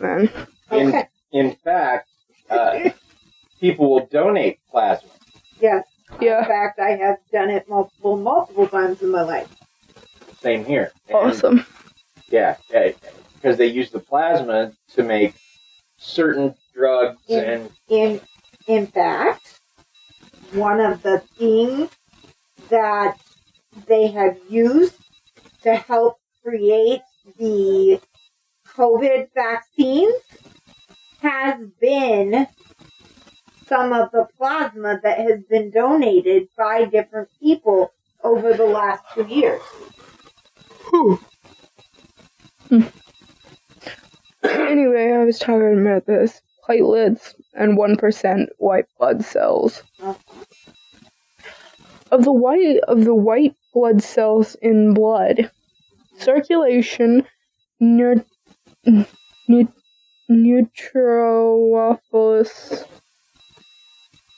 then. Okay. In fact, people will donate plasma. Yes. Yeah. In fact, I have done it multiple times in my life. Same here. And, Awesome. Yeah, because they use the plasma to make certain drugs In fact, one of the things that they have used to help create the COVID vaccines has been some of the plasma that has been donated by different people over the last 2 years. Anyway, I was talking about this. Platelets and 1% white blood cells. Of the white blood cells in blood, circulation neutrophils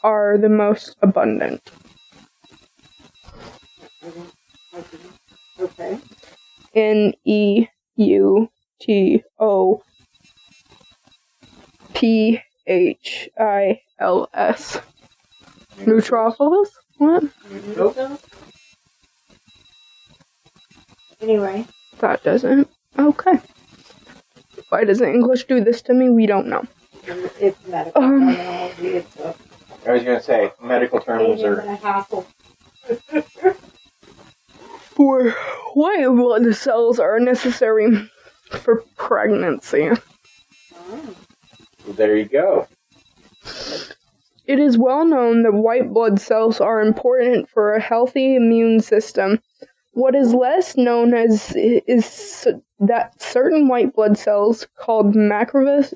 are the most abundant. Okay. Neutrophils. Neutrophils? What? Anyway. That doesn't. Okay. Why doesn't English do this to me? We don't know. It's medical terminology. It's a I was going to say, medical terms pain are... and a hassle. For white blood cells are necessary for pregnancy. Well, there you go. It is well known that white blood cells are important for a healthy immune system. What is less known is that certain white blood cells, called macrophages,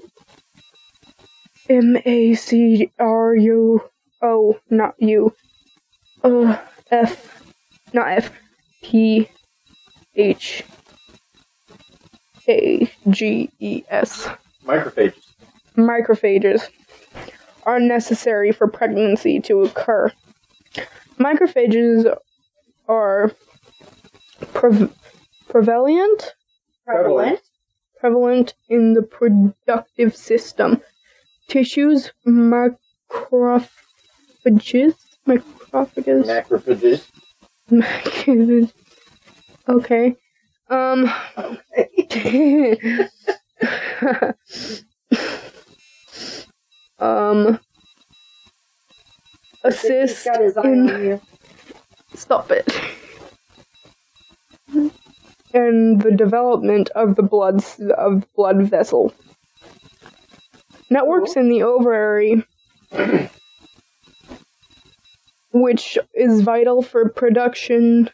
Macrophages are necessary for pregnancy to occur. Macrophages are prevalent in the reproductive system. Tissues, macrophages. Okay. Assist in... Stop it. And the development of the blood vessel. Networks in the ovary, which is vital for production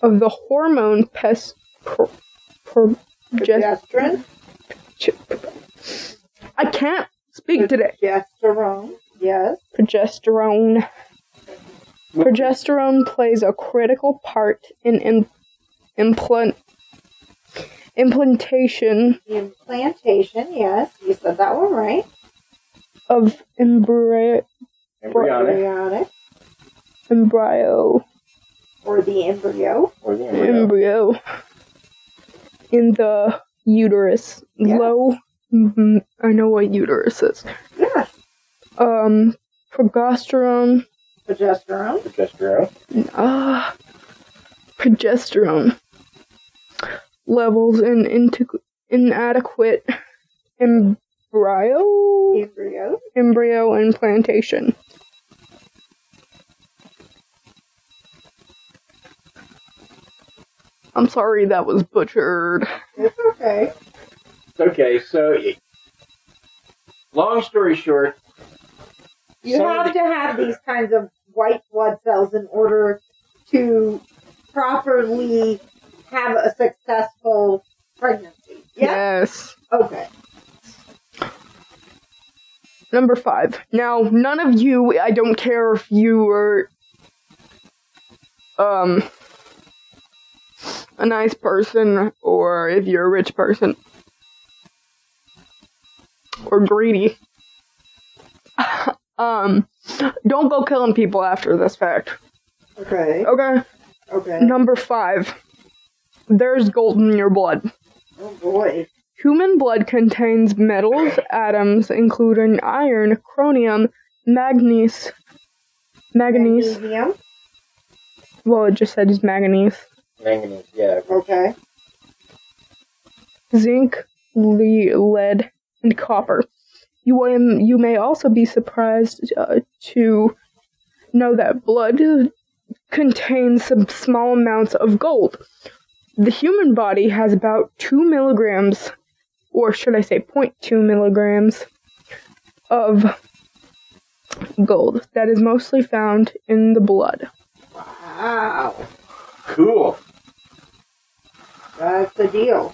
of the hormone Progesterone? I can't speak today. Progesterone, yes. Progesterone. Progesterone plays a critical part in implantation. Implantation, yes. You said that one right. Of embryonic. Embryo. Or the embryo. Embryo. In the uterus. Yes. Low. I know what uterus is. Yeah. Progesterone. Progesterone levels in inadequate embryo implantation. I'm sorry that was butchered. It's okay. Okay, so long story short, you have to have these kinds of white blood cells in order to properly have a successful pregnancy. Yes. Okay. Number 5. Now, none of you, I don't care if you were a nice person or if you're a rich person or greedy. Don't go killing people after this fact. Okay. Okay. Number 5. There's gold in your blood. Oh boy. Human blood contains metals atoms including iron, chromium, manganese. Magnesium. Well, it just said manganese. Manganese, yeah. Okay. Zinc, lead, and copper. You may also be surprised to know that blood contains some small amounts of gold. The human body has about 2 milligrams, or should I say 0.2 milligrams, of gold that is mostly found in the blood. Wow. Cool. That's the deal.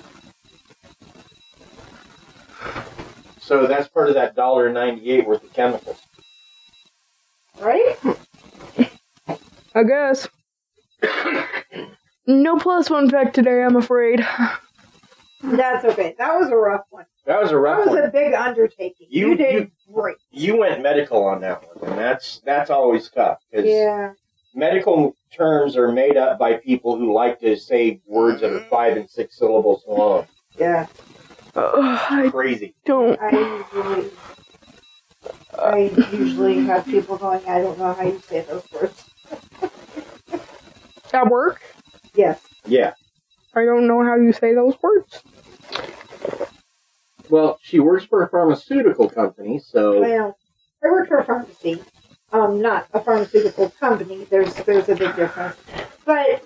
So that's part of that $1.98 worth of chemicals. Right? I guess. No plus one fact today, I'm afraid. That's okay. That was a rough one. That was a rough That was one. a big undertaking. You did great. You went medical on that one, and that's always tough. 'Cause Yeah. medical terms are made up by people who like to say words that are 5 and 6 syllables long. Yeah. I Crazy. don't. I usually have people going, I don't know how you say those words. At work, Yes. Yeah. I don't know how you say those words. Well, she works for a pharmaceutical company, so Well, I work for a pharmacy. Not a pharmaceutical company. There's a big difference. But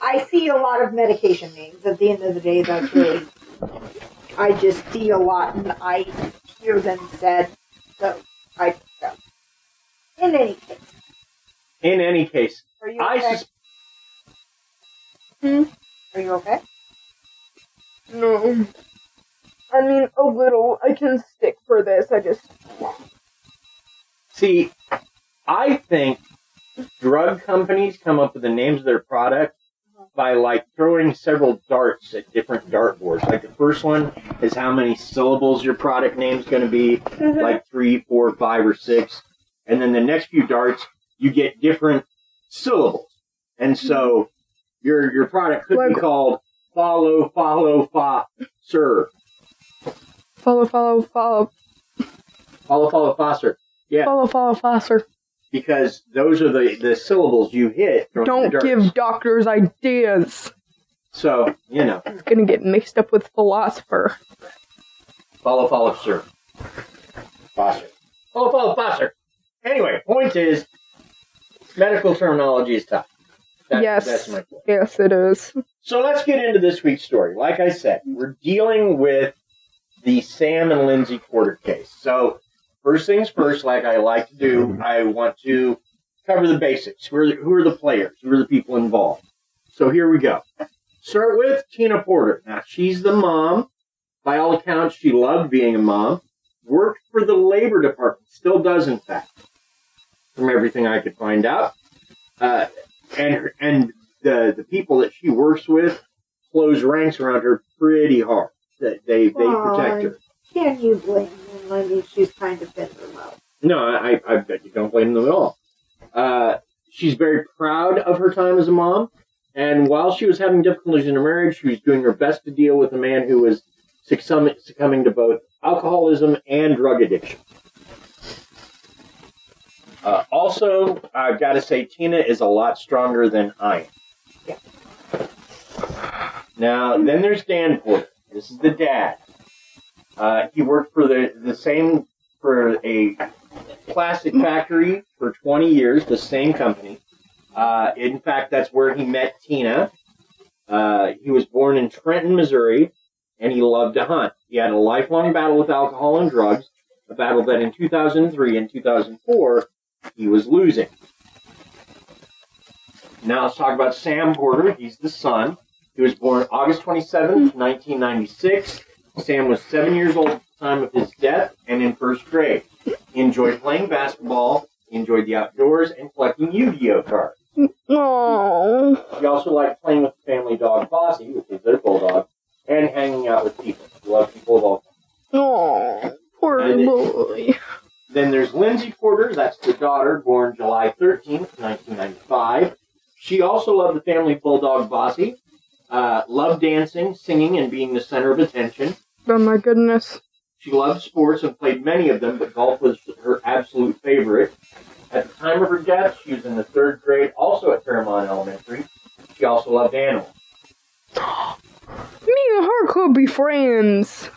I see a lot of medication names. At the end of the day, that's really... I just see a lot and I hear them said. So, I don't know. In any case. Are you okay? Are you okay? No. I mean, a little. I can stick for this. I just... See, I think drug companies come up with the names of their product by, like, throwing several darts at different dartboards. Like, the first one is how many syllables your product name's going to be, like 3, 4, 5, or 6. And then the next few darts, you get different syllables. And so your product could be called follow, sir. Follow. Follow, foster. Yeah. Follow, faster. Because those are the syllables you hit. Don't give doctors ideas. So, you know. It's gonna get mixed up with philosopher. Follow, sir. Foster. Follow, foster. Anyway, point is, medical terminology is tough. That's my point. Yes, it is. So let's get into this week's story. Like I said, we're dealing with the Sam and Lindsey Porter case. So, first things first, like I like to do, I want to cover the basics. Who are the players? Who are the people involved? So here we go. Start with Tina Porter. Now, she's the mom. By all accounts, she loved being a mom. Worked for the Labor Department. Still does, in fact, from everything I could find out. And the people that she works with close ranks around her pretty hard. They protect her. Can you blame them? I mean, she's kind of been their mouth. No, I bet you don't blame them at all. She's very proud of her time as a mom, and while she was having difficulties in her marriage, she was doing her best to deal with a man who was succumbing to both alcoholism and drug addiction. Also, I've got to say, Tina is a lot stronger than I am. Yeah. Now, then there's Dan Porter. This is the dad. He worked for for a plastic factory for 20 years, the same company. In fact, that's where he met Tina. He was born in Trenton, Missouri, and he loved to hunt. He had a lifelong battle with alcohol and drugs, a battle that in 2003 and 2004 he was losing. Now let's talk about Sam Porter. He's the son. He was born August 27th, 1996. Sam was 7 years old at the time of his death and in first grade. He enjoyed playing basketball, he enjoyed the outdoors, and collecting Yu-Gi-Oh cards. Aww. He also liked playing with the family dog Bossy, which is their bulldog, and hanging out with people. He loved people of all kinds. Aww, poor boy. Then there's Lindsay Porter, that's the daughter, born July 13th, 1995. She also loved the family bulldog Bossy, loved dancing, singing, and being the center of attention. Oh my goodness. She loved sports and played many of them, but golf was her absolute favorite. At the time of her death, she was in the 3rd grade, also at Fairmont Elementary. She also loved animals. Me and her could be friends.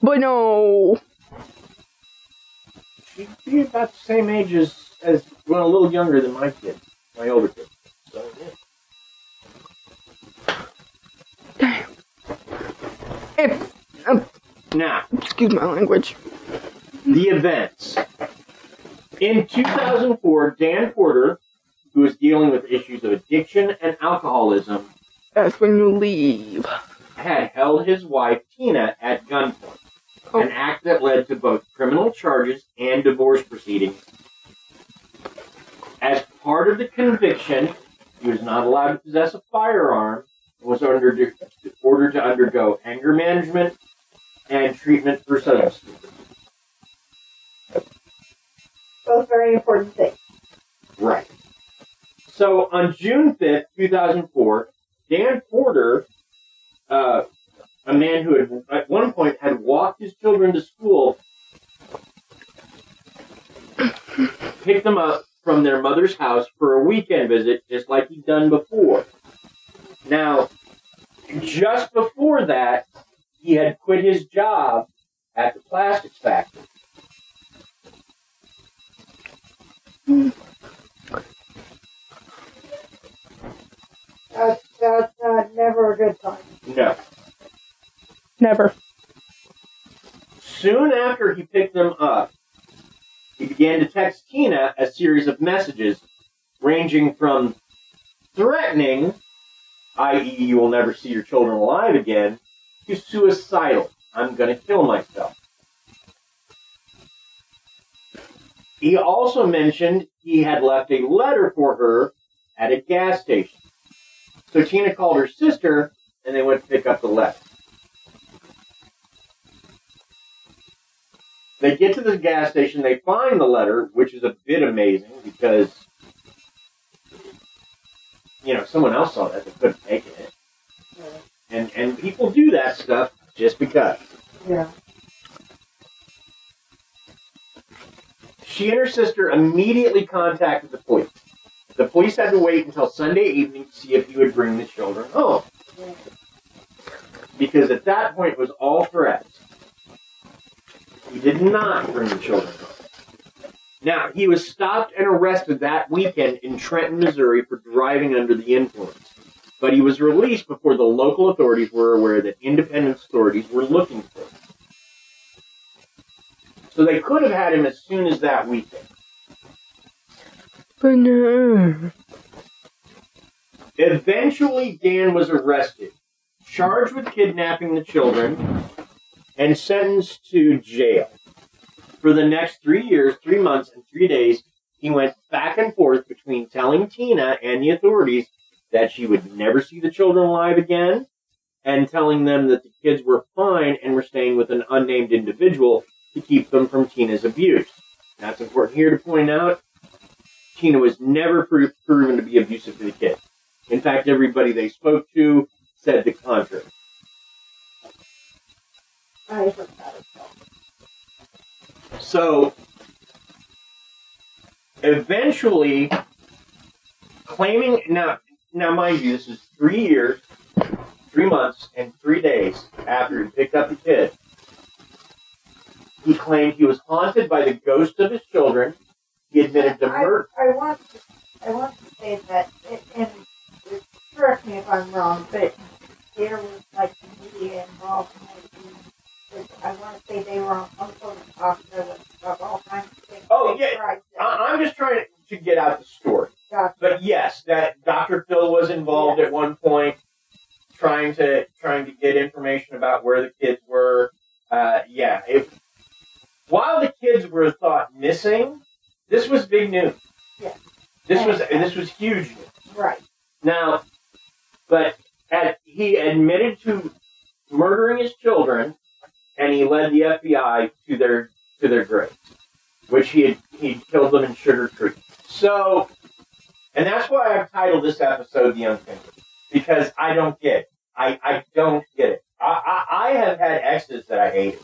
But no. She'd be about the same age as well, a little younger than my kid, my older kid. So, yeah. Damn. Now, Excuse my language. the events. In 2004, Dan Porter, who was dealing with issues of addiction and alcoholism, That's when you leave. had held his wife, Tina, at gunpoint. Oh. An act that led to both criminal charges and divorce proceedings. As part of the conviction, he was not allowed to possess a firearm and was ordered to undergo anger management and treatment for substance abuse. Both very important things. Right. So on June 5th, 2004, Dan Porter, a man who had at one point had walked his children to school, picked them up from their mother's house for a weekend visit, just like he'd done before. Now, just before that, he had quit his job at the plastics factory. That's never a good time. No. Never. Soon after he picked them up, he began to text Tina a series of messages ranging from threatening, i.e., you will never see your children alive again, to suicidal, I'm going to kill myself. He also mentioned he had left a letter for her at a gas station. So Tina called her sister, and they went to pick up the letter. They get to the gas station, they find the letter, which is a bit amazing because, someone else saw that, they couldn't take it. And people do that stuff just because. Yeah. She and her sister immediately contacted the police. The police had to wait until Sunday evening to see if he would bring the children home. Yeah. Because at that point it was all threats. He did not bring the children home. Now, he was stopped and arrested that weekend in Trenton, Missouri for driving under the influence. But he was released before the local authorities were aware that independent authorities were looking for him. So they could have had him as soon as that weekend. But no. Eventually, Dan was arrested, charged with kidnapping the children, and sentenced to jail. For the next 3 years, 3 months, and 3 days, he went back and forth between telling Tina and the authorities that she would never see the children alive again, and telling them that the kids were fine and were staying with an unnamed individual to keep them from Tina's abuse. That's important here to point out. Tina was never proven to be abusive to the kids. In fact, everybody they spoke to said the contrary. I heard that as well. So, eventually, claiming, now mind you, this is 3 years, 3 months, and 3 days after he picked up the kid. He claimed he was haunted by the ghosts of his children. He admitted to murder. I want to say that, and correct me if I'm wrong, but there was like media involved in it. I want to say they were on some sort of talk of all kinds of things. Oh, yeah. I'm just trying to get out the story. Gotcha. But yes, that Dr. Phil was involved at one point, trying to get information about where the kids were. While the kids were thought missing, this was big news. Yeah. This was huge news. Right. Now, but he admitted to murdering his children, and he led the FBI to their graves, which he killed them in Sugar Creek. So, and that's why I've titled this episode "The Unthinkable," because I don't get it. I don't get it. I have had exes that I hated.